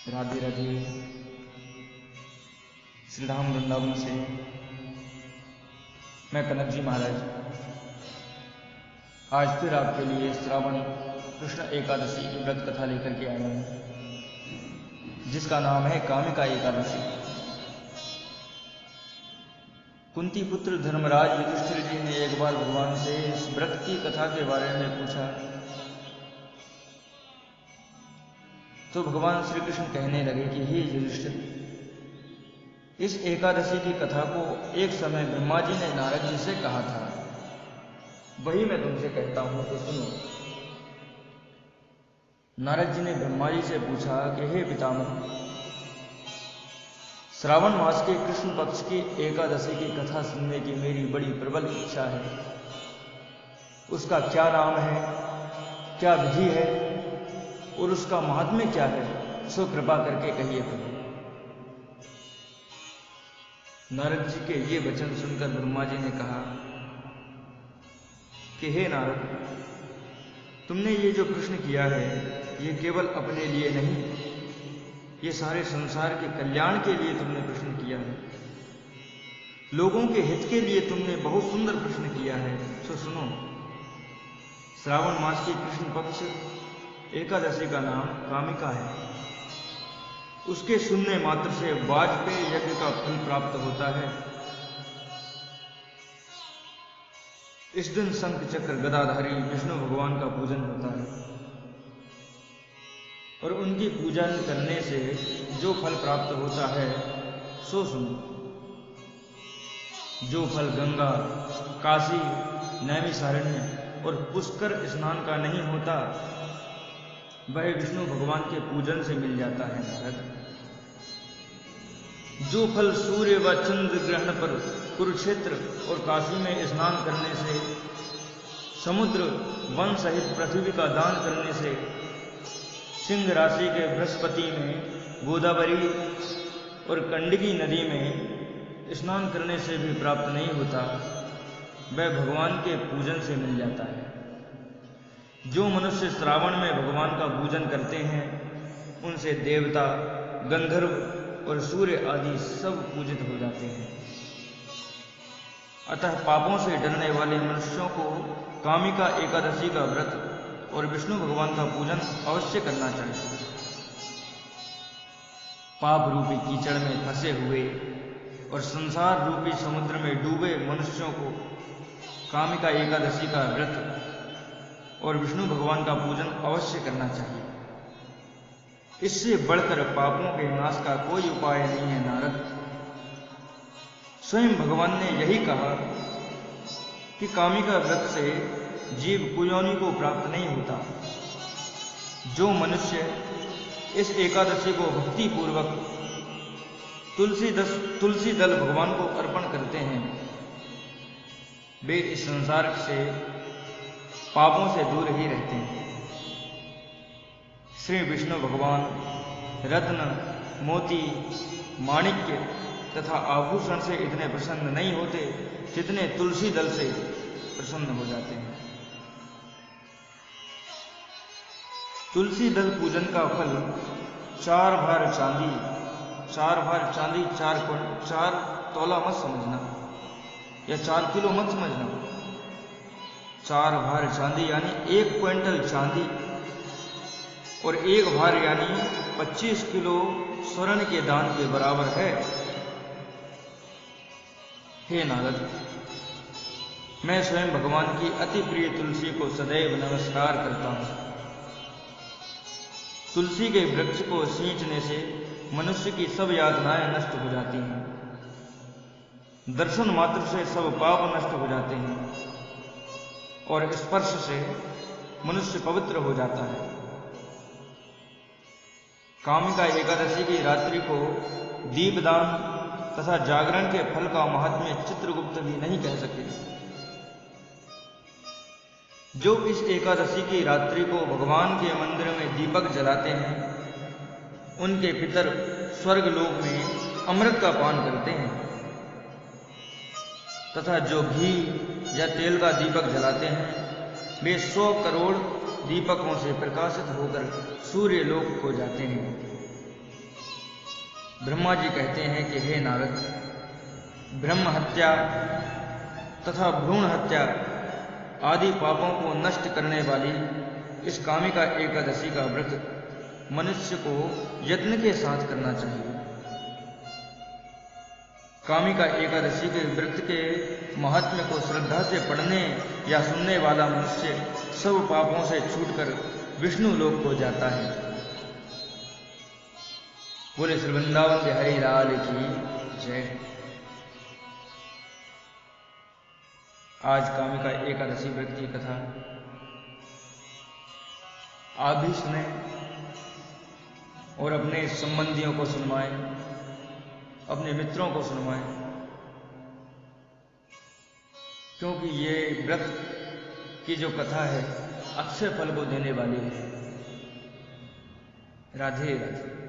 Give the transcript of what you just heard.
राधे राधे। श्री धाम वृंदावन से मैं कनक जी महाराज आज फिर आपके लिए श्रावण कृष्ण एकादशी की व्रत कथा लेकर के आया हूँ, जिसका नाम है कामिका एकादशी। कुंती पुत्र धर्मराज युधिष्ठिर जी ने एक बार भगवान से इस व्रत की कथा के बारे में पूछा, तो भगवान श्री कृष्ण कहने लगे कि हे युधिष्ठिर, इस एकादशी की कथा को एक समय ब्रह्मा जी ने नारद जी से कहा था, वही मैं तुमसे कहता हूं, तो सुनो। नारद जी ने ब्रह्मा जी से पूछा कि हे पितामह, श्रावण मास के कृष्ण पक्ष की एकादशी की कथा सुनने की मेरी बड़ी प्रबल इच्छा है। उसका क्या नाम है, क्या विधि है और उसका महात्म्य क्या है, सो कृपा करके कहिए प्रभु। नारद जी के ये वचन सुनकर ब्रह्मा जी ने कहा कि हे नारद, तुमने ये जो प्रश्न किया है ये केवल अपने लिए नहीं, ये सारे संसार के कल्याण के लिए तुमने प्रश्न किया है। लोगों के हित के लिए तुमने बहुत सुंदर प्रश्न किया है। सो सुनो, श्रावण मास की कृष्ण पक्ष एकादशी का नाम कामिका है। उसके सुनने मात्र से वाजपेय यज्ञ का फल प्राप्त होता है। इस दिन शंख चक्र गदाधारी विष्णु भगवान का पूजन होता है और उनकी पूजन करने से जो फल प्राप्त होता है सो सुनो। जो फल गंगा, काशी, नैमिषारण्य और पुष्कर स्नान का नहीं होता, वह विष्णु भगवान के पूजन से मिल जाता है नारद। जो फल सूर्य व चंद्र ग्रहण पर कुरुक्षेत्र और काशी में स्नान करने से, समुद्र वन सहित पृथ्वी का दान करने से, सिंह राशि के बृहस्पति में गोदावरी और कंडकी नदी में स्नान करने से भी प्राप्त नहीं होता, वह भगवान के पूजन से मिल जाता है। जो मनुष्य श्रावण में भगवान का पूजन करते हैं, उनसे देवता, गंधर्व और सूर्य आदि सब पूजित हो जाते हैं। अतः पापों से डरने वाले मनुष्यों को कामिका एकादशी का व्रत और विष्णु भगवान का पूजन अवश्य करना चाहिए। पाप रूपी कीचड़ में फंसे हुए और संसार रूपी समुद्र में डूबे मनुष्यों को कामिका एकादशी का व्रत और विष्णु भगवान का पूजन अवश्य करना चाहिए। इससे बढ़कर पापों के नाश का कोई उपाय नहीं है नारद। स्वयं भगवान ने यही कहा कि कामिका व्रत से जीव कुयोनि को प्राप्त नहीं होता। जो मनुष्य इस एकादशी को भक्ति पूर्वक तुलसी दल भगवान को अर्पण करते हैं, वे इस संसार से पापों से दूर ही रहते हैं। श्री विष्णु भगवान रत्न, मोती, माणिक्य तथा आभूषण से इतने प्रसन्न नहीं होते जितने तुलसी दल से प्रसन्न हो जाते हैं। तुलसी दल पूजन का फल 4 भार चांदी 4 तोला मत समझना या 4 किलो मत समझना। 4 भार चांदी यानी 1 क्विंटल चांदी और 1 भार यानी 25 किलो स्वर्ण के दान के बराबर है। हे नारद, मैं स्वयं भगवान की अति प्रिय तुलसी को सदैव नमस्कार करता हूं। तुलसी के वृक्ष को सींचने से मनुष्य की सब यातनाएं नष्ट हो जाती हैं। दर्शन मात्र से सब पाप नष्ट हो जाते हैं और स्पर्श से मनुष्य पवित्र हो जाता है। कामिका एकादशी की रात्रि को दीपदान तथा जागरण के फल का महात्म्य चित्रगुप्त भी नहीं कह सके। जो इस एकादशी की रात्रि को भगवान के मंदिर में दीपक जलाते हैं, उनके पितर स्वर्ग लोक में अमृत का पान करते हैं तथा जो घी या तेल का दीपक जलाते हैं, वे 100 करोड़ दीपकों से प्रकाशित होकर सूर्य लोक को जाते हैं। ब्रह्मा जी कहते हैं कि हे नारद, ब्रह्म हत्या तथा भ्रूण हत्या आदि पापों को नष्ट करने वाली इस कामिका एकादशी का व्रत मनुष्य को यत्न के साथ करना चाहिए। कामिका एकादशी के व्रत के महात्म्य को श्रद्धा से पढ़ने या सुनने वाला मनुष्य सब पापों से छूटकर विष्णु लोक को जाता है। बोले श्री वृंदावन बिहारी लाल की जय। आज कामिका एकादशी व्रत की कथा आप भी सुने और अपने संबंधियों को सुनवाएं, अपने मित्रों को सुनवाएं, क्योंकि ये व्रत की जो कथा है अक्षय फल को देने वाली है। राधे राधे।